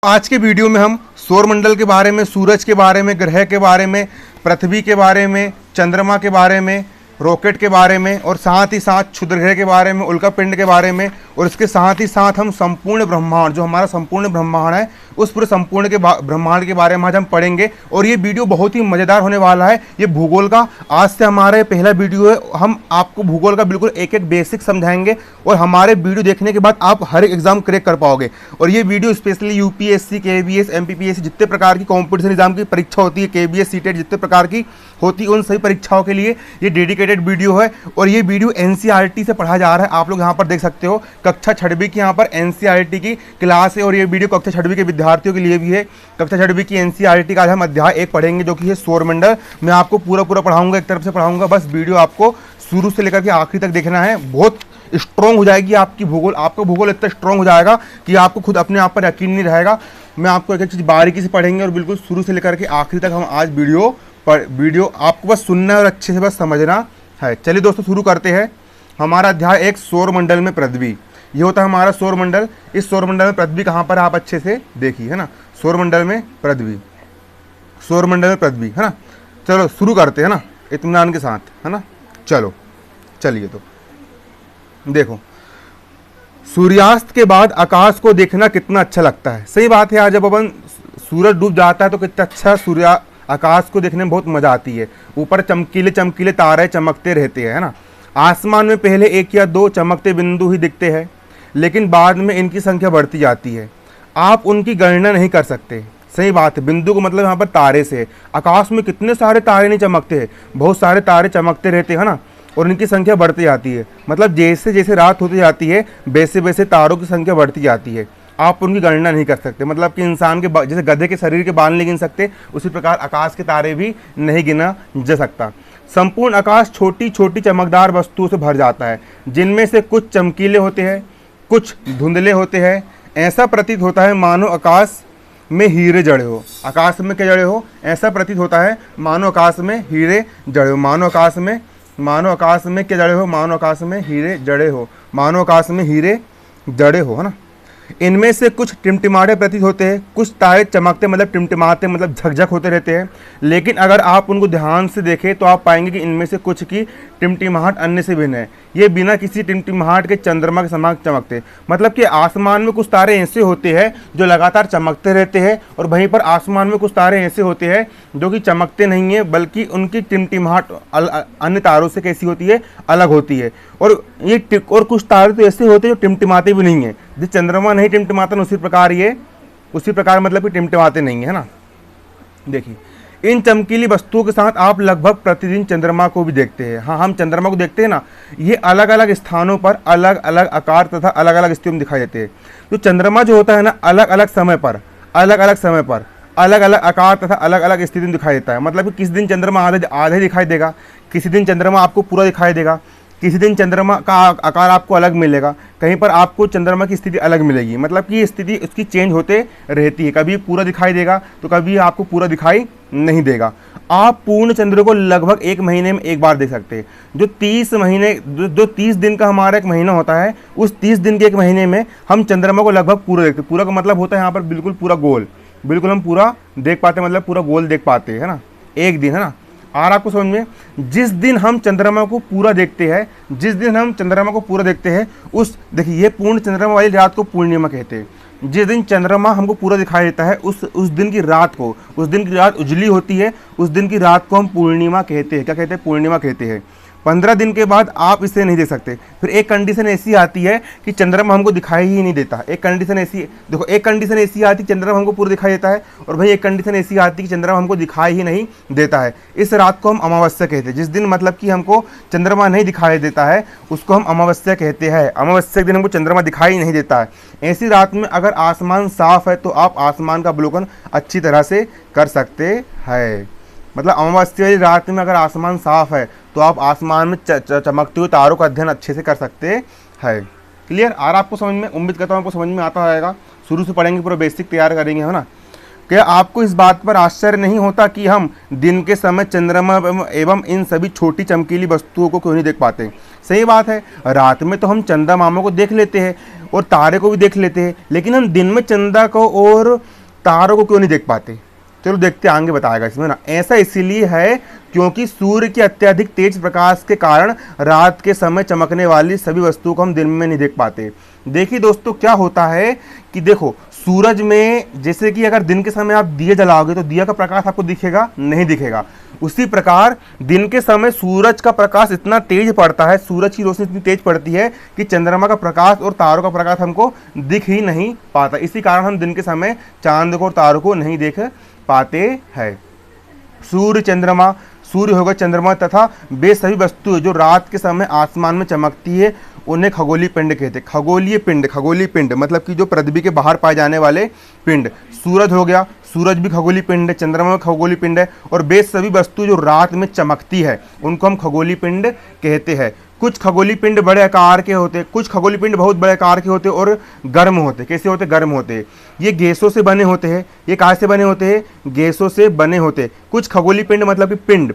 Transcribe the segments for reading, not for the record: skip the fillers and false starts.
आज के वीडियो में हम सौरमंडल के बारे में, सूरज के बारे में, ग्रह के बारे में, पृथ्वी के बारे में, चंद्रमा के बारे में, रॉकेट के बारे में और साथ ही साथ क्षुद्र ग्रह के बारे में, उल्कापिंड के बारे में और इसके साथ ही साथ हम संपूर्ण ब्रह्मांड, जो हमारा संपूर्ण ब्रह्मांड है, उस पूरे संपूर्ण के ब्रह्मांड के बारे में आज हम पढ़ेंगे। और ये वीडियो बहुत ही मज़ेदार होने वाला है। ये भूगोल का आज से हमारा पहला वीडियो है। हम आपको भूगोल का बिल्कुल एक एक बेसिक समझाएंगे और हमारे वीडियो देखने के बाद आप हर एक एग्जाम क्रैक कर पाओगे। और ये video specially UPSC, KVS, MPPSC जितने प्रकार की कॉम्पिटिशन एग्जाम की परीक्षा होती है, केबीएस, सीटेट जितने प्रकार की होती है, उन सभी परीक्षाओं के लिए ये डेडिकेटेड वीडियो है। और ये वीडियो एनसीईआरटी से पढ़ा जा रहा है। आप लोग यहाँ पर देख सकते हो कक्षा 6वीं की यहाँ पर एनसीईआरटी की क्लास है और ये वीडियो कक्षा 6वीं के विद्यार्थियों के लिए भी है। कक्षा 6वीं की एनसीईआरटी का आज हम अध्याय 1 पढ़ेंगे, जो कि है सौरमंडल। मैं आपको पूरा पढ़ाऊंगा, एक तरफ से पढ़ाऊंगा। बस वीडियो आपको शुरू से लेकर के आखिरी तक देखना है। बहुत स्ट्रॉन्ग हो जाएगी आपकी भूगोल। आपका भूगोल इतना स्ट्रॉन्ग हो जाएगा कि आपको खुद अपने आप पर यकीन नहीं रहेगा। मैं आपको एक एक चीज़ बारीकी से पढ़ेंगे और बिल्कुल शुरू से लेकर के आखिरी तक हम आज वीडियो आपको बस सुनना और अच्छे से बस समझना है। चलिए दोस्तों शुरू करते हैं। हमारा अध्याय 1, सौरमंडल में पृथ्वी। ये होता है हमारा सौरमंडल। इस सौरमंडल में पृथ्वी कहाँ पर है आप अच्छे से देखिए, है ना। सौरमंडल में पृथ्वी, सौरमंडल में पृथ्वी, है ना। चलो शुरू करते हैं ना, इत्मीनान के साथ, है ना। चलिए तो देखो, सूर्यास्त के बाद आकाश को देखना कितना अच्छा लगता है। सही बात है। आज जब अपन सूरज डूब जाता है तो कितना अच्छा आकाश को देखने में बहुत मज़ा आती है। ऊपर चमकीले चमकीले तारे चमकते रहते हैं, है ना। आसमान में पहले 1 या 2 चमकते बिंदु ही दिखते हैं, लेकिन बाद में इनकी संख्या बढ़ती जाती है। आप उनकी गणना नहीं कर सकते। सही बात है। बिंदु को मतलब यहाँ पर तारे से। आकाश में कितने सारे तारे नहीं चमकते हैं, बहुत सारे तारे चमकते रहते हैं ना, और इनकी संख्या बढ़ती जाती है। मतलब जैसे जैसे रात होती जाती है वैसे वैसे तारों की संख्या बढ़ती जाती है। आप उनकी गणना नहीं कर सकते। मतलब कि इंसान के जैसे गधे के शरीर के बाल नहीं गिन सकते, उसी प्रकार आकाश के तारे भी नहीं गिना जा सकता। संपूर्ण आकाश छोटी छोटी चमकदार वस्तुओं से भर जाता है, जिनमें से कुछ चमकीले होते हैं, कुछ धुंधले होते हैं। ऐसा प्रतीत होता है मानो आकाश में हीरे जड़े हो। आकाश में क्या जड़े हो? ऐसा प्रतीत होता है मानो आकाश में हीरे जड़े हो। मानो आकाश में क्या जड़े हो? मानो आकाश में हीरे जड़े हो। मानो आकाश में हीरे जड़े हो, है ना। इनमें से कुछ टिमटिमाते प्रतीत होते हैं, कुछ तारे चमकते मतलब टिमटिमाते मतलब झकझक होते रहते हैं। लेकिन अगर आप उनको ध्यान से देखें तो आप पाएंगे कि इनमें से कुछ की टिमटिमाहट अन्य से भिन्न है। ये बिना किसी टिमटिमाहट के चंद्रमा के समान चमकते। मतलब कि आसमान में कुछ तारे ऐसे होते हैं जो लगातार चमकते रहते हैं, और वहीं पर आसमान में कुछ तारे ऐसे होते हैं जो कि चमकते नहीं हैं, बल्कि उनकी टिमटिमाहट अन्य तारों से कैसी होती है? अलग होती है। और कुछ तारे तो ऐसे होते हैं जो टिमटिमाते भी नहीं है। जिस चंद्रमा नहीं टिमटिमाता उसी प्रकार मतलब कि टिमटिमाते नहीं है ना। देखिए, इन चमकीली वस्तुओं के साथ आप लगभग प्रतिदिन चंद्रमा को भी देखते हैं। हाँ, हम चंद्रमा को देखते हैं ना। ये अलग अलग स्थानों पर अलग अलग आकार तथा अलग अलग स्थिति में दिखाई देते हैं। तो चंद्रमा जो होता है ना, अलग अलग समय पर अलग अलग आकार तथा अलग अलग स्थिति में दिखाई देता है। मतलब कि किसी दिन चंद्रमा आधे दिखाई देगा, किसी दिन चंद्रमा आपको पूरा दिखाई देगा, किसी दिन चंद्रमा का आकार आपको अलग मिलेगा, कहीं पर आपको चंद्रमा की स्थिति अलग मिलेगी। मतलब कि स्थिति उसकी चेंज होते रहती है। कभी पूरा दिखाई देगा तो कभी आपको पूरा दिखाई नहीं देगा। आप पूर्ण चंद्र को लगभग 1 महीने में एक बार देख सकते हैं। जो 30 दिन का हमारा एक महीना होता है, उस 30 दिन के एक महीने में हम चंद्रमा को लगभग पूरा देखते हैं। पूरा का मतलब होता है यहाँ पर बिल्कुल पूरा गोल, बिल्कुल हम पूरा देख पाते हैं, मतलब पूरा गोल देख पाते हैं, है ना, एक दिन, है ना। और आपको समझ में, जिस दिन हम चंद्रमा को पूरा देखते हैं, उस देखिए, ये पूर्ण चंद्रमा वाली रात को पूर्णिमा कहते हैं। जिस दिन चंद्रमा हमको पूरा दिखाई देता है, उस दिन की रात उजली होती है, उस दिन की रात को हम पूर्णिमा कहते हैं। क्या कहते हैं? पूर्णिमा कहते हैं। 15 दिन के बाद आप इसे नहीं देख सकते। फिर एक कंडीशन ऐसी आती है कि चंद्रमा हमको दिखाई ही नहीं देता। एक कंडीशन ऐसी आती है चंद्रमा हमको पूरा दिखाई देता है, और भाई एक कंडीशन ऐसी आती है कि चंद्रमा हमको दिखाई ही नहीं देता है। इस रात को हम अमावस्या कहते हैं। जिस दिन मतलब कि हमको चंद्रमा नहीं दिखाई देता है, उसको हम अमावस्या कहते हैं। अमावस्या के दिन हमको चंद्रमा दिखाई नहीं देता है। ऐसी रात में अगर आसमान साफ है तो आप आसमान का अवलोकन अच्छी तरह से कर सकते हैं। मतलब अमावस्या वाली रात में अगर आसमान साफ है तो आप आसमान में चमकते हुए तारों का अध्ययन अच्छे से कर सकते हैं। क्लियर? और आपको समझ में, उम्मीद करता हूँ आपको समझ में आता रहेगा। शुरू से पढ़ेंगे, पूरा बेसिक तैयार करेंगे, है ना। क्या आपको इस बात पर आश्चर्य नहीं होता कि हम दिन के समय चंद्रमा एवं इन सभी छोटी चमकीली वस्तुओं को क्यों नहीं देख पाते? सही बात है। रात में तो हम चंदा मामा को देख लेते हैं और तारे को भी देख लेते हैं, लेकिन हम दिन में चंदा को और तारों को क्यों नहीं देख पाते? चलो देखते आगे बताएगा इसमें ना। ऐसा इसीलिए है क्योंकि सूर्य के अत्यधिक तेज प्रकाश के कारण रात के समय चमकने वाली सभी वस्तुओं को हम दिन में नहीं देख पाते। देखिए दोस्तों, क्या होता है कि देखो, सूरज में जैसे कि अगर दिन के समय आप दिए जलाओगे तो दिया का प्रकाश आपको दिखेगा? नहीं दिखेगा। उसी प्रकार दिन के समय सूरज का प्रकाश इतना तेज पड़ता है, सूरज की रोशनी इतनी तेज पड़ती है कि चंद्रमा का प्रकाश और तारों का प्रकाश हमको दिख ही नहीं पाता। इसी कारण हम दिन के समय चांद को और तारों को नहीं देख पाते हैं। सूर्य, चंद्रमा, सूर्य होगा चंद्रमा तथा वे सभी वस्तुएं जो रात के समय आसमान में चमकती है उन्हें खगोलीय पिंड कहते हैं। खगोलीय पिंड, खगोलीय पिंड मतलब कि जो पृथ्वी के बाहर पाए जाने वाले पिंड। सूरज हो गया, सूरज भी खगोलीय पिंड है, चंद्रमा में खगोलीय पिंड है, और वे सभी वस्तु जो रात में चमकती है उनको हम खगोलीय पिंड कहते हैं। कुछ खगोलीय पिंड बड़े आकार के होते हैं, कुछ खगोलीय पिंड बहुत बड़े आकार के होते हैं और गर्म होते। कैसे होते? गर्म होते हैं। ये गैसों से बने होते हैं। ये कहाँ से बने होते हैं? गैसों से बने होते हैं। कुछ खगोलीय पिंड मतलब कि पिंड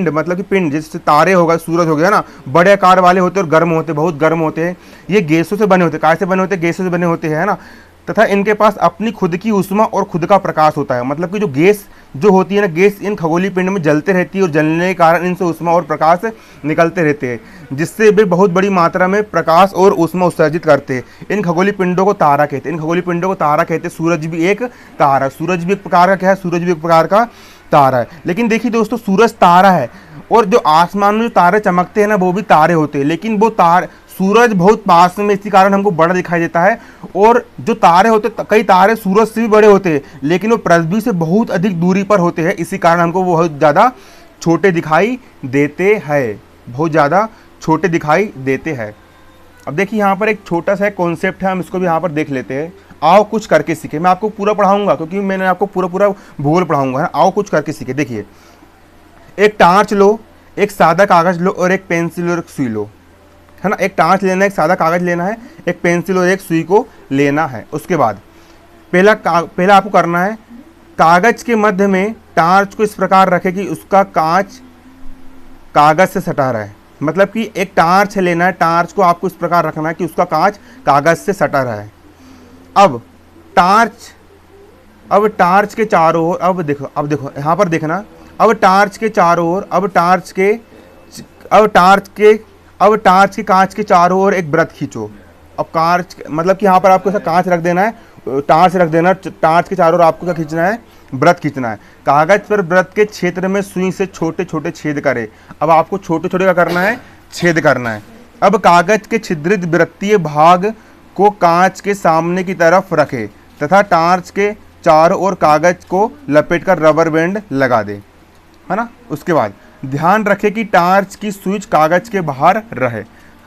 मतलब कि पिंड, जैसे तारे होगा, सूरज हो गया ना, बड़े आकार वाले होते हैं और गर्म होते हैं, बहुत गर्म होते हैं। ये गैसों से बने होते हैं। कहाँ से बने होते हैं? गैसों से बने होते हैं ना। तथा इनके पास अपनी खुद की ऊष्मा और खुद का प्रकाश होता है। मतलब कि जो गैस जो होती है ना, गैस इन खगोलीय पिंड में जलते रहती है और जलने के कारण इनसे ऊष्मा और प्रकाश निकलते रहते हैं, जिससे वे बहुत बड़ी मात्रा में प्रकाश और ऊष्मा उत्सर्जित करते हैं। इन खगोलीय पिंडों को तारा कहते हैं। इन खगोलीय पिंडों को तारा कहते हैं। सूरज भी एक तारा, सूरज भी एक प्रकार का क्या है? सूरज भी एक प्रकार का तारा है। लेकिन देखिए दोस्तों, सूरज तारा है और जो आसमान में जो तारे चमकते हैं ना, वो भी तारे होते हैं। लेकिन वो सूरज बहुत पास में, इसी कारण हमको बड़ा दिखाई देता है। और जो तारे होते, कई तारे सूरज से भी बड़े होते हैं, लेकिन वो पृथ्वी से बहुत अधिक दूरी पर होते हैं। इसी कारण हमको वो बहुत ज़्यादा छोटे दिखाई देते हैं, बहुत ज़्यादा छोटे दिखाई देते हैं। अब देखिए, यहाँ पर एक छोटा सा कॉन्सेप्ट है, हम इसको भी यहाँ पर देख लेते हैं। आओ कुछ करके सीखे। मैं आपको पूरा पढ़ाऊंगा क्योंकि मैंने आपको पूरा भूगोल पढ़ाऊंगा, है। आओ कुछ करके सीखे। देखिए, एक टार्च लो, एक सादा कागज लो और एक पेंसिल और एक सुई लो, है ना। एक टार्च लेना है, एक सादा कागज लेना है, एक पेंसिल और एक सुई को लेना है। उसके बाद पहला आपको करना है, कागज के मध्य में टार्च को इस प्रकार रखें कि उसका कांच कागज से सटा रहे। मतलब कि एक टार्च लेना है, टार्च को आपको इस प्रकार रखना है कि उसका कांच कागज से सटा रहे। अब टार्च के चारों ओर, अब देखो यहाँ पर देखना, अब टार्च के चारों ओर, अब टार्च के कांच के चारों ओर एक वृत्त खींचो। अब कांच मतलब कि यहाँ पर आपको ऐसा कांच रख देना है, टार्च रख देना, टार्च के चारों ओर आपको क्या खींचना है? वृत्त खींचना है। कागज पर वृत्त के क्षेत्र में सुई से छोटे छोटे छेद करे। अब आपको छोटे छोटे क्या करना है? छेद करना है। अब कागज के छिद्रित वृत्तीय भाग को कांच के सामने की तरफ रखे तथा टार्च के चारों ओर कागज को लपेटकर रबर बैंड लगा दे, है ना। उसके बाद ध्यान रखें कि टार्च की स्विच कागज के बाहर रहे।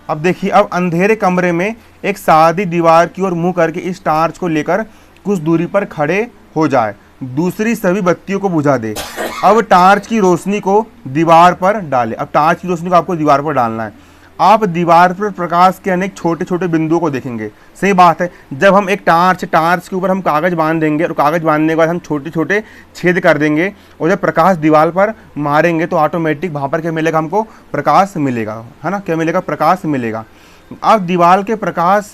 अब देखिए, अब अंधेरे कमरे में एक सादी दीवार की ओर मुंह करके इस टार्च को लेकर कुछ दूरी पर खड़े हो जाए, दूसरी सभी बत्तियों को बुझा दे। अब टार्च की रोशनी को दीवार पर डालें। अब टार्च की रोशनी को आपको दीवार पर डालना है। आप दीवार पर प्रकाश के अनेक छोटे छोटे बिंदुओं को देखेंगे। सही बात है, जब हम एक टार्च के ऊपर हम कागज बांध देंगे और कागज बांधने के बाद हम छोटे छोटे छेद कर देंगे और जब प्रकाश दीवार पर मारेंगे तो ऑटोमेटिक वहाँ पर क्या मिलेगा? हमको प्रकाश मिलेगा, है ना। क्या मिलेगा? प्रकाश मिलेगा। आप दीवार के प्रकाश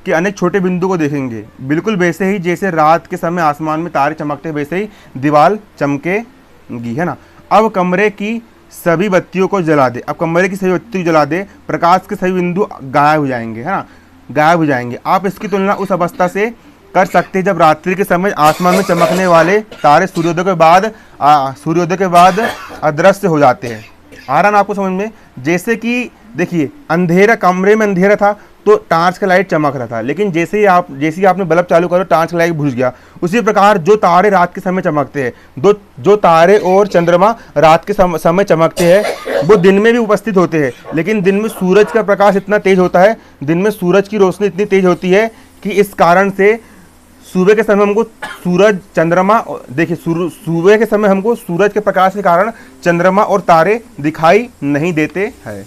के अनेक छोटे बिंदु को देखेंगे, बिल्कुल वैसे ही जैसे रात के समय आसमान में तारे चमकते वैसे ही दीवार चमकेगी, है ना। अब कमरे की सभी बत्तियों को जला दे। अब कमरे की सभी बत्ती जला दे, प्रकाश के सभी बिंदु गायब हो जाएंगे, है ना, गायब हो जाएंगे। आप इसकी तुलना उस अवस्था से कर सकते हैं जब रात्रि के समय आसमान में चमकने वाले तारे सूर्योदय के बाद अदृश्य हो जाते हैं। आ रहा ना आपको समझ में? जैसे कि देखिए, अंधेरा, कमरे में अंधेरा था तो टार्च का लाइट चमक रहा था, लेकिन जैसे ही आपने बल्ब चालू करो टार्च का लाइट बुझ गया। उसी प्रकार जो तारे रात के समय चमकते हैं, जो तारे और चंद्रमा रात के समय चमकते हैं वो दिन में भी उपस्थित होते हैं, लेकिन दिन में सूरज का प्रकाश इतना तेज होता है, दिन में सूरज की रोशनी इतनी तेज होती है कि इस कारण से सुबह के समय हमको सुबह के समय हमको सूरज के प्रकाश के कारण चंद्रमा और तारे दिखाई नहीं देते हैं।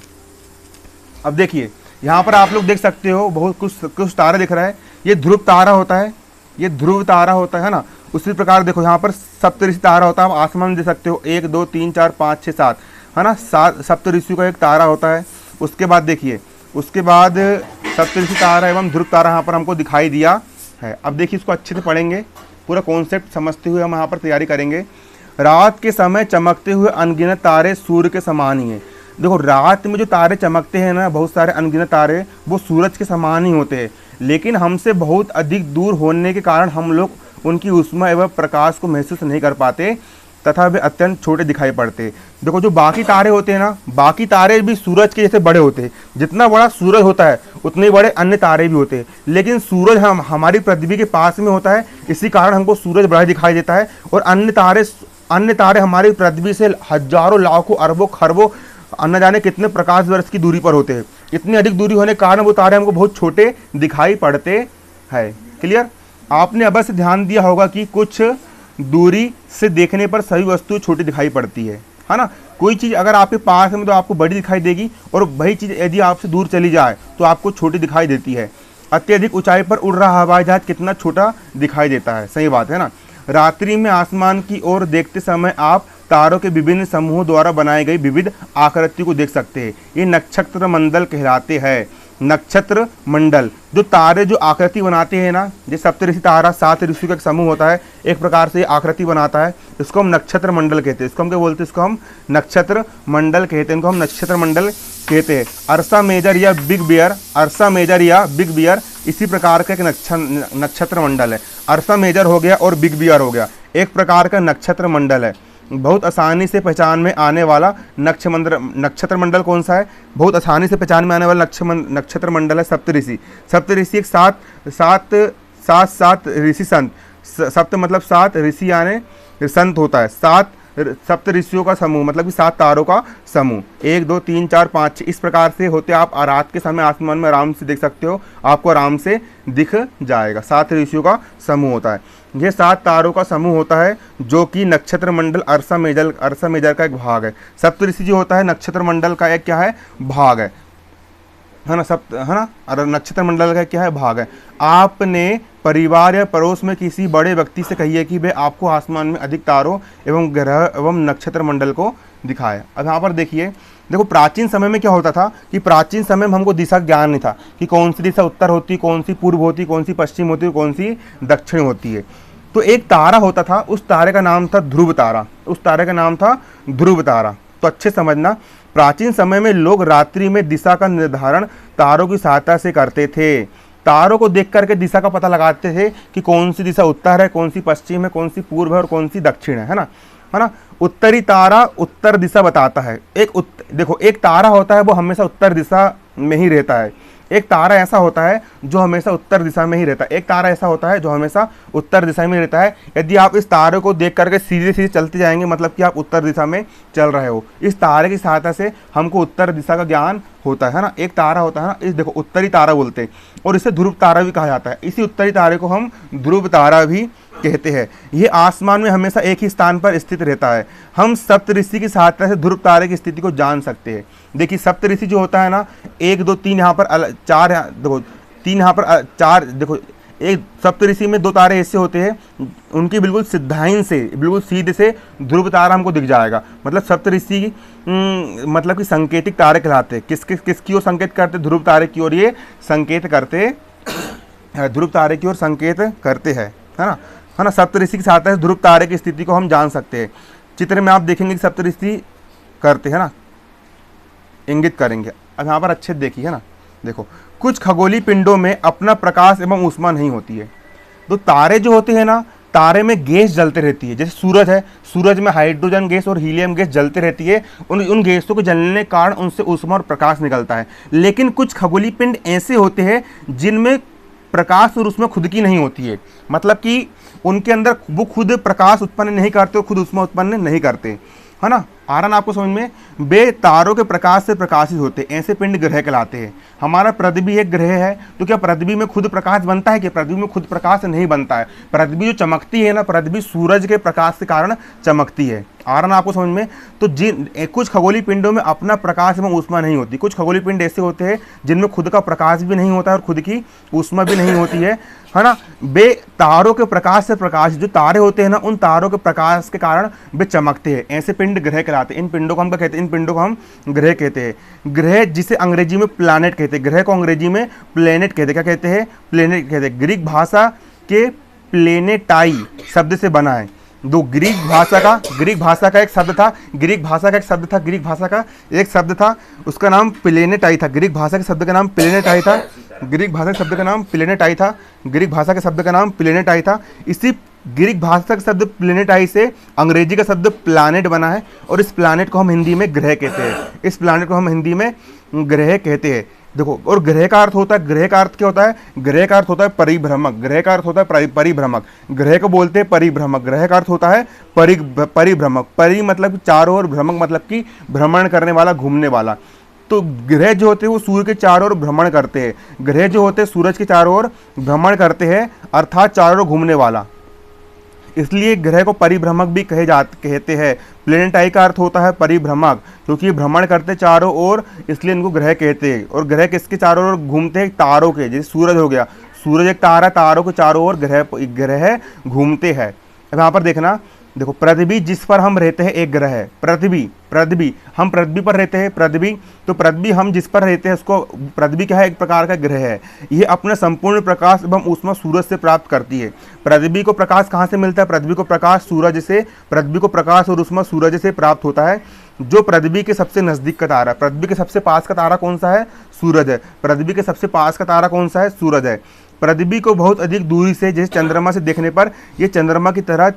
अब देखिए, यहाँ पर आप लोग देख सकते हो बहुत कुछ तारा दिख रहा है। ये ध्रुव तारा होता है, ये ध्रुव तारा होता है ना। उसी प्रकार देखो यहाँ पर सप्तऋषि तारा होता है, आप आसमान में देख सकते हो 1 2 3 4 5 6 7, है ना। 7 सप्तऋषि का एक तारा होता है। उसके बाद देखिए, उसके बाद सप्तऋषि तारा एवं ध्रुव तारा यहाँ पर हमको दिखाई दिया है। अब देखिए, इसको अच्छे से पढ़ेंगे, पूरा कॉन्सेप्ट समझते हुए हम यहाँ पर तैयारी करेंगे। रात के समय चमकते हुए अनगिनत तारे सूर्य के समान ही हैं। देखो रात में जो तारे चमकते हैं ना, बहुत सारे अनगिनत तारे, वो सूरज के समान ही होते हैं, लेकिन हमसे बहुत अधिक दूर होने के कारण हम लोग उनकी ऊष्मा एवं प्रकाश को महसूस नहीं कर पाते तथा वे अत्यंत छोटे दिखाई पड़ते। देखो जो बाकी तारे होते हैं ना, बाकी तारे भी सूरज के जैसे बड़े होते हैं। जितना बड़ा सूरज होता है उतने बड़े अन्य तारे भी होते हैं, लेकिन सूरज हमारी पृथ्वी के पास में होता है, इसी कारण हमको सूरज बड़ा दिखाई देता है। और अन्य तारे हमारी पृथ्वी से हजारों लाखों अरबों खरबों न जाने कितने प्रकाश वर्ष की दूरी पर होते हैं। इतनी अधिक दूरी होने के कारण वो तारे हमको बहुत छोटे दिखाई पड़ते हैं। क्लियर? आपने अवश्य ध्यान दिया होगा कि कुछ दूरी से देखने पर सभी वस्तु छोटी दिखाई पड़ती है ना। कोई चीज़ अगर आपके पास में तो आपको बड़ी दिखाई देगी, और वही चीज़ यदि आपसे दूर चली जाए तो आपको छोटी दिखाई देती है। अत्यधिक ऊंचाई पर उड़ रहा हवाई जहाज कितना छोटा दिखाई देता है, सही बात है ना। रात्रि में आसमान की ओर देखते समय आप तारों के विभिन्न समूहों द्वारा बनाई गई विविध आकृति को देख सकते हैं। ये नक्षत्र मंडल कहलाते हैं। नक्षत्र मंडल, जो तारे जो आकृति बनाते हैं ना, जैसे सप्तऋषि तारा 7 ऋषि का एक समूह होता है, एक प्रकार से आकृति बनाता है, इसको हम नक्षत्र मंडल कहते हैं। इसको हम क्या बोलते हैं? इसको हम नक्षत्र मंडल कहते हैं। इनको हम नक्षत्र मंडल कहते हैं। अर्सा मेजर या बिग बियर, अर्सा मेजर या बिग बियर इसी प्रकार का एक नक्षत्र मंडल है। अर्सा मेजर हो गया और बिग बियर हो गया, एक प्रकार का नक्षत्र मंडल है। बहुत आसानी से पहचान में आने वाला नक्षत्र मंडल कौन सा है? बहुत आसानी से पहचान में आने वाला नक्षत्र मंडल है सप्तऋषि। सप्तऋषि एक सात ऋषि संत, सप्त मतलब 7 ऋषि यानी संत होता है। 7 सप्त ऋषियों का समूह मतलब कि 7 तारों का समूह, 1 2 3 4 5 6 इस प्रकार से होते हैं। आप रात के समय आसमान में आराम से देख सकते हो, आपको आराम से दिख जाएगा। 7 ऋषियों का समूह होता है। ये 7 तारों का समूह होता है, जो कि नक्षत्र मंडल अर्सा मेजर का एक भाग है। सप्तऋषि जो होता है नक्षत्र मंडल का एक क्या है? भाग है ना। है ना, और नक्षत्र मंडल का क्या है? भाग है। आपने परिवार या पड़ोस में किसी बड़े व्यक्ति से कहिए कि वे आपको आसमान में अधिक तारों एवं ग्रह एवं नक्षत्र मंडल को दिखाए। अब यहाँ पर देखिए, देखो प्राचीन समय में क्या होता था कि प्राचीन समय में हमको दिशा ज्ञान नहीं था कि कौन सी दिशा उत्तर होती, कौन सी पूर्व होती, कौन सी पश्चिम होती, कौन सी दक्षिण होती है। तो एक तारा होता था, उस तारे का नाम था ध्रुव तारा। उस तारे का नाम था ध्रुव तारा। तो अच्छे समझना, प्राचीन समय में लोग रात्रि में दिशा का निर्धारण तारों की सहायता से करते थे। तारों को देख करके दिशा का पता लगाते थे कि कौन सी दिशा उत्तर है, कौन सी पश्चिम है, कौन सी पूर्व है और कौन सी दक्षिण है ना। उत्तरी तारा उत्तर दिशा बताता है। देखो एक तारा होता है वो हमेशा उत्तर दिशा में ही रहता है। एक तारा ऐसा होता है जो हमेशा उत्तर दिशा में ही रहता है। एक तारा ऐसा होता है जो हमेशा उत्तर दिशा में रहता है। यदि आप इस तारे को देख करके सीधे सीधे चलते जाएंगे मतलब कि आप उत्तर दिशा में चल रहे हो। इस तारे की सहायता से हमको उत्तर दिशा का ज्ञान होता है ना। एक तारा होता है ना, इस देखो उत्तरी तारा बोलते हैं, और इसे ध्रुव तारा भी कहा जाता है। इसी उत्तरी तारे को हम ध्रुव तारा भी कहते हैं। ये आसमान में हमेशा एक ही स्थान पर स्थित रहता है। हम सप्तऋषि की सहायता से ध्रुव तारे की स्थिति को जान सकते हैं। देखिए सप्तऋषि जो होता है ना, 1 2 3 यहाँ पर 4 देखो 3 यहाँ पर 4 देखो। एक सप्तऋषि में 2 तारे ऐसे होते हैं, उनकी बिल्कुल सिद्धाइन से बिल्कुल सीधे से ध्रुव तारा हमको दिख जाएगा। मतलब सप्तऋषि मतलब कि संकेतिक तारे कहलाते हैं। किसकी ओर संकेत करते? ध्रुव तारे की ओर ये संकेत करते, ध्रुव तारे की ओर संकेत करते हैं, है ना। सप्तऋषि की सहायता से ध्रुव तारे की स्थिति को हम जान सकते हैं। चित्र में आप देखेंगे कि सप्तऋषि करते हैं ना, इंगित करेंगे। अब यहाँ पर अच्छे देखिए, है ना। देखो कुछ खगोलीय पिंडों में अपना प्रकाश एवं ऊष्मा नहीं होती है। तो तारे जो होते हैं ना, तारे में गैस जलते रहती है। जैसे सूरज है, सूरज में हाइड्रोजन गैस और हीलियम गैस जलते रहती है। उन गैसों के जलने के कारण उनसे ऊष्मा और प्रकाश निकलता है। लेकिन कुछ खगोलीय पिंड ऐसे होते हैं जिनमें प्रकाश और ऊष्मा खुद की नहीं होती है। मतलब कि उनके अंदर वो खुद प्रकाश उत्पन्न नहीं करते और खुद ऊष्मा उत्पन्न नहीं करते, है ना। आ रहा ना आपको समझ में? वे तारों के प्रकाश से प्रकाशित होते, ऐसे पिंड ग्रह कहलाते हैं। हमारा पृथ्वी एक ग्रह है, तो क्या पृथ्वी में खुद प्रकाश बनता है? कि पृथ्वी में खुद प्रकाश नहीं बनता है। पृथ्वी जो चमकती है ना, पृथ्वी सूरज के प्रकाश के कारण चमकती है। आ रहा ना आपको समझ में? तो कुछ खगोलीय पिंडों में अपना प्रकाश एवं ऊष्मा नहीं होती। कुछ खगोलीय पिंड ऐसे होते हैं जिनमें खुद का प्रकाश भी नहीं होता है और खुद की ऊष्मा भी नहीं होती है ना। वे तारों के प्रकाश से प्रकाशित, जो तारे होते हैं ना, उन तारों के प्रकाश के कारण वे चमकते हैं। ऐसे पिंड ग्रह कहलाते हैं। इन पिंडों को हम क्या कहते हैं? इन पिंडों को हम ग्रह कहते हैं। ग्रह जिसे अंग्रेजी में प्लैनेट कहते हैं। ग्रह को अंग्रेजी में प्लैनेट कहते हैं। क्या कहते हैं? प्लैनेट कहते हैं। ग्रीक भाषा के प्लेनेटाई शब्द से बना है। दो ग्रीक भाषा का एक शब्द था, ग्रीक भाषा का एक शब्द था, उसका नाम प्लेनेटाई था। ग्रीक भाषा के शब्द का नाम प्लेनेटाई था। इसी ग्रीक भाषा का शब्द प्लेनेटाई से अंग्रेजी का शब्द प्लानेट बना है, और इस प्लानेट को हम हिंदी में ग्रह कहते हैं। देखो, और ग्रह का अर्थ होता है, ग्रह का अर्थ क्या होता है? ग्रह का अर्थ होता है परिभ्रमक। ग्रह को बोलते हैं परिभ्रमक। ग्रह का अर्थ होता है परिभ्रमक। परि मतलब चारों ओर, भ्रमक मतलब कि भ्रमण करने वाला, घूमने वाला। तो ग्रह जो होते हैं वो सूर्य के चारों ओर भ्रमण करते हैं। ग्रह जो होते हैं सूरज के चारों ओर भ्रमण करते हैं, अर्थात चारों ओर घूमने वाला, इसलिए ग्रह को परिभ्रमक भी कहते हैं। प्लेनेटाई का अर्थ होता है परिभ्रमक, क्योंकि भ्रमण करते चारों ओर, इसलिए इनको ग्रह कहते हैं। और ग्रह किसके चारों ओर घूमते हैं? तारों के। जैसे सूरज हो गया, सूरज एक तारा, तारों के चारों ओर ग्रह घूमते हैं। अब यहाँ पर देखना, देखो, पृथ्वी जिस पर हम रहते हैं एक ग्रह है। पृथ्वी हम पृथ्वी पर रहते हैं। तो पृथ्वी हम जिस पर रहते हैं उसको, पृथ्वी क्या है? एक प्रकार का ग्रह है। ये अपना संपूर्ण प्रकाश एवं ऊष्मा सूरज से प्राप्त करती है। पृथ्वी को प्रकाश कहाँ से मिलता है? पृथ्वी को प्रकाश और ऊष्मा सूरज से प्राप्त होता है। जो पृथ्वी के सबसे नजदीक का तारा, पृथ्वी के सबसे पास का तारा कौन सा है? सूरज है। पृथ्वी के सबसे पास का तारा कौन सा है? सूरज है। पृथ्वी को बहुत अधिक दूरी से, जैसे चंद्रमा से देखने पर ये चंद्रमा की तरह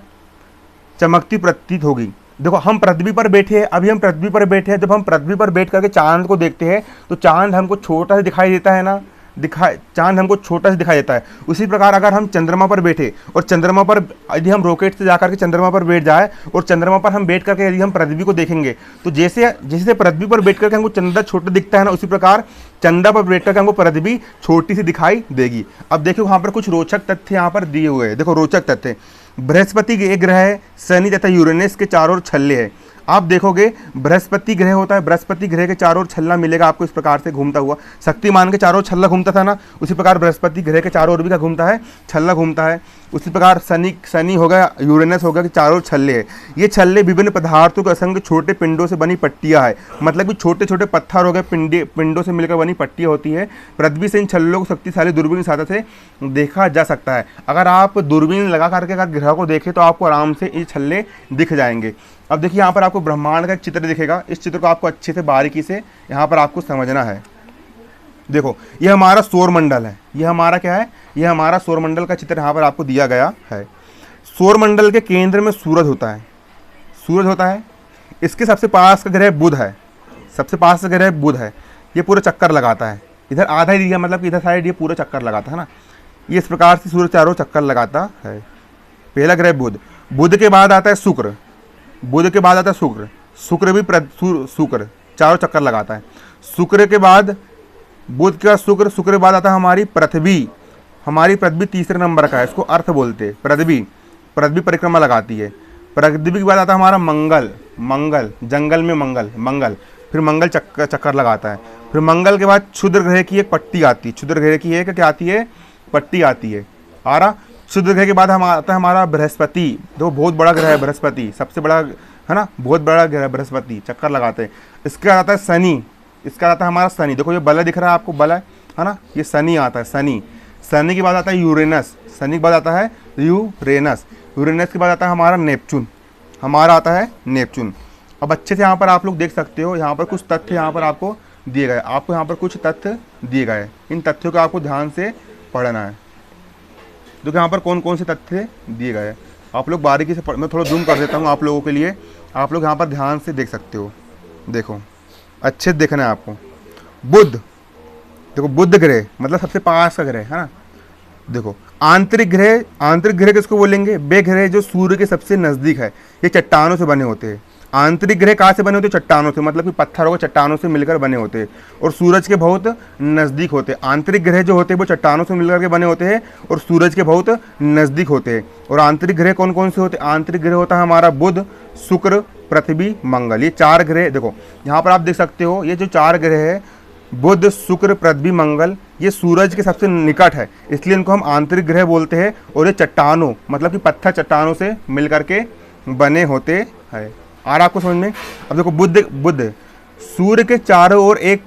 चमकती प्रतीत होगी। देखो, हम पृथ्वी पर बैठे हैं, अभी हम पृथ्वी पर बैठे हैं। जब हम पृथ्वी पर बैठ करके चांद को देखते हैं तो चांद हमको छोटा सा दिखाई देता है ना, चांद हमको छोटा सा दिखाई देता है। उसी प्रकार अगर हम चंद्रमा पर बैठे और चंद्रमा पर यदि हम रॉकेट से जाकर के चंद्रमा पर बैठ जाए और चंद्रमा पर हम बैठ करके यदि हम पृथ्वी को देखेंगे तो जैसे पृथ्वी पर बैठ करके हमको चंद्रमा छोटा दिखता है ना, उसी प्रकार चंद्रमा पर बैठ करके हमको पृथ्वी छोटी सी दिखाई देगी। अब देखो, वहाँ पर कुछ रोचक तथ्य यहाँ पर दिए हुए हैं। देखो, रोचक तथ्य, बृहस्पति एक ग्रह है, शनि तथा यूरेनस के चारों ओर छल्ले हैं। आप देखोगे बृहस्पति ग्रह होता है, बृहस्पति ग्रह के चारों ओर छल्ला मिलेगा आपको इस प्रकार से घूमता हुआ। शक्तिमान के चारों ओर छल्ला घूमता था ना, उसी प्रकार बृहस्पति ग्रह के चारों ओर भी क्या घूमता है? छल्ला घूमता है। उसी प्रकार शनि हो गया, यूरेनस हो गया कि चारों ओर छल्ले है। ये छल्ले विभिन्न पदार्थों के असंख्य छोटे पिंडों से बनी पट्टियां है, मतलब कि छोटे छोटे पत्थर हो गए, पिंडों से मिलकर बनी पट्टियां होती है। पृथ्वी से इन छल्लों को शक्तिशाली दूरबीन की सहायता से देखा जा सकता है। अगर आप दूरबीन लगा करके अगर ग्रह को देखें तो आपको आराम से ये छल्ले दिख जाएंगे। अब देखिए, यहाँ पर आपको ब्रह्मांड का एक चित्र दिखेगा। इस चित्र को आपको अच्छे से बारीकी से यहाँ पर आपको समझना है। देखो, ये हमारा सौरमंडल है। ये हमारा क्या है? ये हमारा सौरमंडल का चित्र यहाँ पर आपको दिया गया है। सौरमंडल के केंद्र में सूरज होता है। इसके सबसे पास का ग्रह बुध है। ये पूरा चक्कर लगाता है। इधर आधा ही दिया, मतलब इधर साइड ये पूरा चक्कर लगाता है ना। ये इस प्रकार से सूरज चारों चक्कर लगाता है। पहला ग्रह बुध। बुध के बाद आता है शुक्र। शुक्र भी शुक्र चारों चक्कर लगाता है। शुक्र के बाद बुध के बाद शुक्र के बाद आता है हमारी पृथ्वी। हमारी पृथ्वी तीसरे नंबर का है, इसको अर्थ बोलते हैं। पृथ्वी परिक्रमा लगाती है। पृथ्वी के बाद आता है हमारा मंगल, जंगल में मंगल, फिर मंगल चक्कर लगाता है। फिर मंगल के बाद क्षुद्र ग्रह की एक पट्टी आती है। क्षुद्र ग्रह की एक क्या आती है? पट्टी आती है। आ रहा। क्षुद्र ग्रह के बाद हम आता है हमारा बृहस्पति। देखो, बहुत बड़ा ग्रह है बृहस्पति, सबसे बड़ा है ना, बहुत बड़ा ग्रह है बृहस्पति, चक्कर लगाते हैं। इसके बाद आता है शनि। हमारा शनि। देखो, ये बल दिख रहा है आपको, बल है ना, ये शनि आता है। शनि के बाद आता है यूरेनस। यूरेनस के बाद आता है हमारा नेपच्यून। अब अच्छे से यहाँ पर आप लोग देख सकते हो, यहाँ पर कुछ तथ्य यहाँ पर आपको दिए गए। इन तथ्यों को आपको ध्यान से पढ़ना है। देखो, यहाँ पर कौन कौन से तथ्य दिए गए, आप लोग बारीकी से मैं थोड़ा जूम कर देता हूँ आप लोगों के लिए। आप लोग यहाँ पर ध्यान से देख सकते हो। देखो, अच्छे से देखना है आपको। बुध ग्रह मतलब सबसे पास का ग्रह है ना। देखो, आंतरिक ग्रह किसको बोलेंगे? वे ग्रह जो सूर्य के सबसे नजदीक है। ये चट्टानों से बने होते हैं। आंतरिक ग्रह कहाँ से बने होते हैं? चट्टानों से, मतलब कि पत्थरों के चट्टानों से मिलकर बने होते हैं और सूरज के बहुत नज़दीक होते हैं। आंतरिक ग्रह जो होते हैं वो चट्टानों से मिलकर के बने होते हैं और सूरज के बहुत नज़दीक होते हैं। और आंतरिक ग्रह कौन कौन से होते हैं? आंतरिक ग्रह होता है हमारा बुध, शुक्र, पृथ्वी, मंगल। ये 4 ग्रह। देखो, यहाँ पर आप देख सकते हो, ये जो 4 ग्रह है, बुध, शुक्र, पृथ्वी, मंगल, ये सूरज के सबसे निकट है, इसलिए इनको हम आंतरिक ग्रह बोलते हैं। और ये चट्टानों मतलब कि पत्थर चट्टानों से मिलकर के बने होते हैं। आ रहा आपको समझ में? अब देखो, बुध सूर्य के चारों ओर एक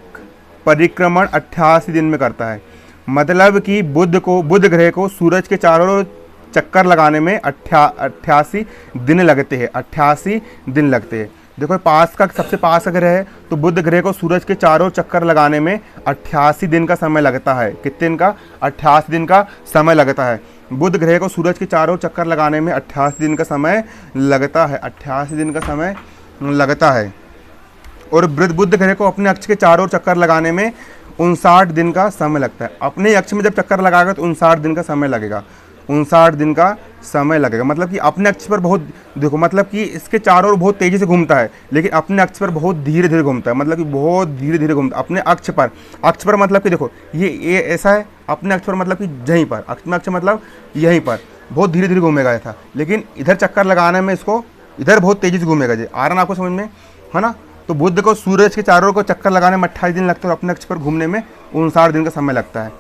परिक्रमण 88 दिन में करता है। मतलब कि बुध ग्रह को सूरज के चारों ओर चक्कर लगाने में 88 दिन लगते हैं, 88 दिन लगते हैं। देखो पास का सबसे पास का ग्रह है तो बुध ग्रह को सूरज के चारों चक्कर लगाने में 88 दिन का समय लगता है। कितने दिन का? 88 दिन का समय लगता है। बुध ग्रह को सूरज के चारों चक्कर लगाने में 88 दिन का समय लगता है, 88 दिन का समय लगता है। और बुध ग्रह को अपने अक्ष के चारों चक्कर लगाने में 59 दिन का समय लगता है। अपने अक्ष में जब चक्कर लगाएगा तो 59 दिन का समय लगेगा, 59 दिन का समय लगेगा। मतलब कि अपने अक्ष पर बहुत, देखो मतलब कि इसके चारों ओर बहुत तेज़ी से घूमता है, लेकिन अपने अक्ष पर बहुत धीरे धीरे घूमता है। मतलब कि बहुत धीरे धीरे घूमता है अपने अक्ष पर। अक्ष पर मतलब कि देखो ये ऐसा है, अपने अक्ष पर मतलब कि यहीं पर, अक्ष मतलब यहीं पर बहुत धीरे धीरे घूमेगा ऐसा। लेकिन इधर चक्कर लगाने में इसको इधर बहुत तेज़ी से घूमेगा जी। आ रहा ना आपको समझ में, है ना? तो बुध को सूरज के चारों को चक्कर लगाने में 28 दिन लगता है और अपने अक्ष पर घूमने में 59 दिन का समय लगता है।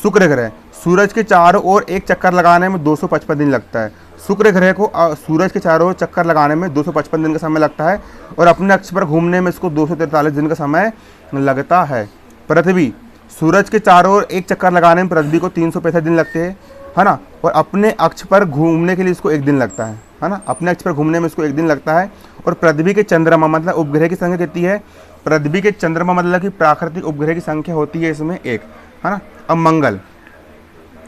शुक्र ग्रह सूरज के चारों ओर एक चक्कर लगाने में 255 दिन लगता है। शुक्र ग्रह को सूरज के चारों ओर चक्कर लगाने में 255 दिन का समय लगता है और अपने अक्ष पर घूमने में इसको 243 दिन का समय लगता है। पृथ्वी सूरज के चारों ओर एक चक्कर लगाने में पृथ्वी को 365 दिन लगते हैं, है ना? और अपने अक्ष पर घूमने के लिए इसको 1 दिन लगता है ना? अपने अक्ष पर घूमने में इसको 1 दिन लगता है। और पृथ्वी के चंद्रमा मतलब उपग्रह की संख्या कितनी है? पृथ्वी के चंद्रमा मतलब कि प्राकृतिक उपग्रह की संख्या होती है इसमें 1, है ना? अब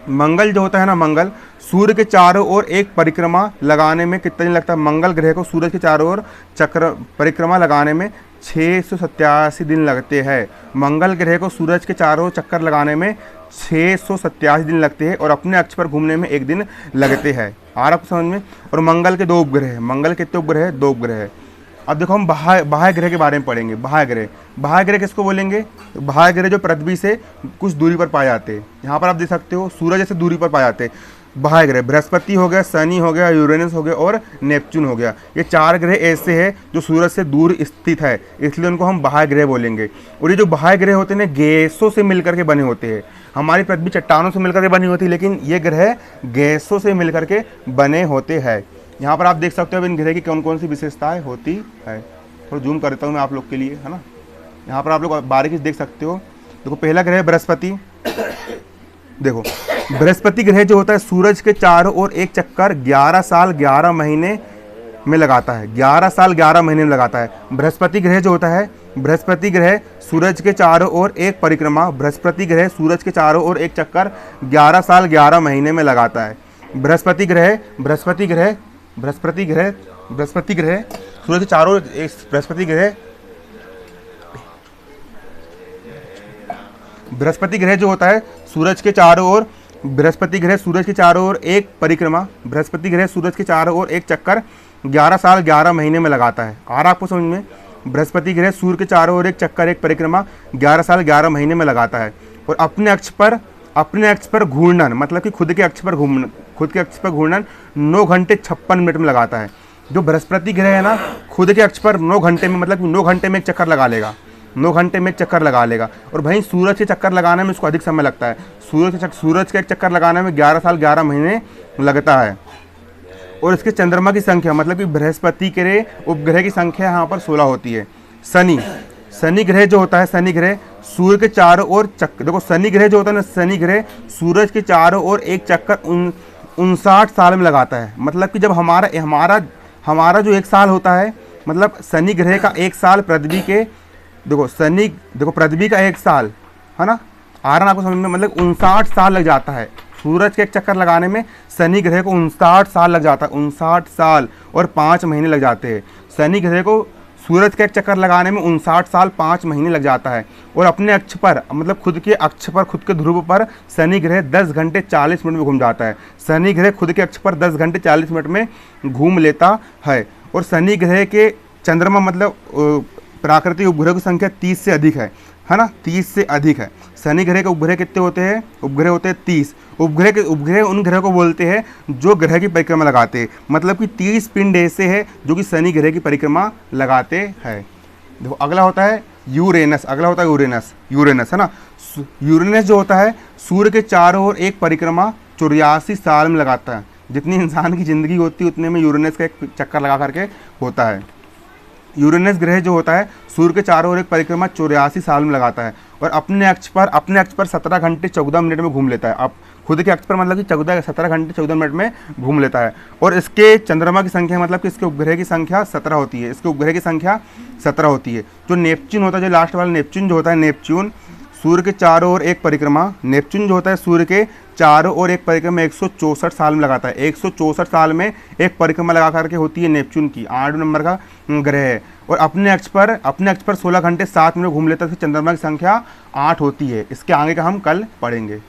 मंगल जो होता है ना, मंगल सूर्य के चारों ओर एक परिक्रमा लगाने में कितना दिन लगता है? मंगल ग्रह को सूरज के चारों ओर चक्र परिक्रमा लगाने में 687 दिन लगते हैं। मंगल ग्रह को सूरज के चारों ओर चक्कर लगाने में 687 दिन लगते हैं और अपने अक्ष पर घूमने में 1 दिन लगते हैं। आ रहा समझ में? और मंगल के 2 उपग्रह हैं। मंगल कितने उपग्रह है? 2 उपग्रह है। अब देखो हम बाह्य ग्रह के बारे में पढ़ेंगे। बाह्य ग्रह किसको बोलेंगे? बाह्य ग्रह जो पृथ्वी से कुछ दूरी पर पाए जाते हैं। यहाँ पर आप देख सकते हो सूरज से दूरी पर पाए जाते हैं बाह्य ग्रह। बृहस्पति हो गया, शनि हो गया, यूरेनस हो गया और नेपच्यून हो गया। ये 4 ग्रह ऐसे हैं जो सूरज से दूर स्थित है, इसलिए उनको हम बाह्य ग्रह बोलेंगे। और ये जो बाह्य ग्रह होते हैं ना, गैसों से मिलकर के बने होते हैं। हमारी पृथ्वी चट्टानों से मिलकर के बनी होती है, लेकिन ये ग्रह गैसों से मिलकर के बने होते हैं। यहाँ पर आप देख सकते हो इन ग्रह की कौन कौन सी विशेषताएं होती है। थोड़ा जूम करता हूँ मैं आप लोग के लिए, है ना? यहाँ पर आप लोग बारीकी से देख सकते हो। देखो पहला ग्रह बृहस्पति। देखो बृहस्पति ग्रह जो होता है सूरज के चारों ओर एक चक्कर 11 साल 11 महीने में लगाता है। 11 साल 11 महीने में लगाता है। बृहस्पति ग्रह जो होता है, बृहस्पति ग्रह सूरज के चारों ओर एक परिक्रमा, बृहस्पति ग्रह सूरज के चारों ओर एक चक्कर 11 साल 11 महीने में लगाता है। बृहस्पति ग्रह सूरज के चारों ओर बृहस्पति ग्रह जो होता है सूरज के चारों ओर, बृहस्पति ग्रह सूरज के चारों ओर एक परिक्रमा, बृहस्पति ग्रह सूरज के चारों ओर एक चक्कर 11 साल 11 महीने में लगाता है। आ रहा आपको समझ में? बृहस्पति ग्रह सूर्य के चारों ओर एक चक्कर एक परिक्रमा 11 साल 11 महीने में लगाता है और अपने अक्ष पर घूर्णन मतलब कि खुद के अक्ष पर घूर्णन 9 घंटे 56 मिनट में लगाता है। जो बृहस्पति ग्रह है ना, खुद के अक्ष पर 9 घंटे में, मतलब 9 घंटे में एक चक्कर लगा लेगा, 9 घंटे में एक चक्कर लगा लेगा। और भाई सूरज के चक्कर लगाने में इसको अधिक समय लगता है। सूरज के एक चक्कर लगाने में 11 साल 11 महीने लगता है। और इसके चंद्रमा की संख्या मतलब कि बृहस्पति के उपग्रह की संख्या यहाँ पर 16 होती है। शनि ग्रह जो होता है, शनि ग्रह सूर्य के चारों ओर देखो शनि ग्रह जो होता है ना, शनि ग्रह सूरज के चारों ओर एक चक्कर 59 साल में लगाता है। मतलब कि जब हमारा जो 1 साल होता है, मतलब शनि ग्रह का 1 साल पृथ्वी के, देखो पृथ्वी का 1 साल, है ना? आ रहा है आपको समझ में? मतलब 59 साल लग जाता है सूरज के एक चक्कर लगाने में। शनि ग्रह को 59 साल लग जाता है, 59 साल और 5 महीने लग जाते हैं। शनि ग्रह को सूरज के एक चक्कर लगाने में 59 साल 5 महीने लग जाता है। और अपने अक्ष पर मतलब खुद के अक्ष पर, खुद के ध्रुव पर शनि ग्रह 10 घंटे 40 मिनट में घूम जाता है। शनि ग्रह खुद के अक्ष पर 10 घंटे 40 मिनट में घूम लेता है। और शनि ग्रह के चंद्रमा मतलब प्राकृतिक उपग्रह की संख्या 30 से अधिक है ना? 30 से अधिक है। शनि ग्रह के उपग्रह कितने होते हैं? उपग्रह होते हैं 30। उपग्रह उन ग्रह को बोलते हैं जो ग्रह की परिक्रमा लगाते हैं। मतलब कि 30 पिंड ऐसे हैं जो कि शनि ग्रह की परिक्रमा लगाते हैं। देखो अगला होता है यूरेनस। यूरेनस है ना? यूरेनस जो होता है सूर्य के चारों ओर एक परिक्रमा 84 साल में लगाता है। जितनी इंसान की ज़िंदगी होती है उतने में यूरेनस का एक चक्कर लगा करके होता है। यूरेनस ग्रह जो होता है सूर्य के चारों ओर एक परिक्रमा 84 साल में लगाता है और अपने अक्ष पर 17 घंटे 14 मिनट में घूम लेता है। अब खुद के अक्ष पर मतलब कि 17 घंटे 14 मिनट में घूम लेता है। और इसके चंद्रमा की संख्या मतलब कि इसके उपग्रह की संख्या 17 होती है, इसके उपग्रह की संख्या 17 होती है। जो नेपच्यून होता है, जो लास्ट वाला नेपच्यून जो होता है, नेपच्यून सूर्य के चारों ओर एक परिक्रमा, नेपच्यून जो होता है सूर्य के चारों ओर एक परिक्रमा 164 साल में लगाता है। 164 साल में एक परिक्रमा लगा करके होती है नेपच्यून की, 8 नंबर का ग्रह है। और अपने अक्ष पर 16 घंटे 7 मिनट घूम लेता है। चंद्रमा की संख्या 8 होती है। इसके आगे का हम कल पढ़ेंगे।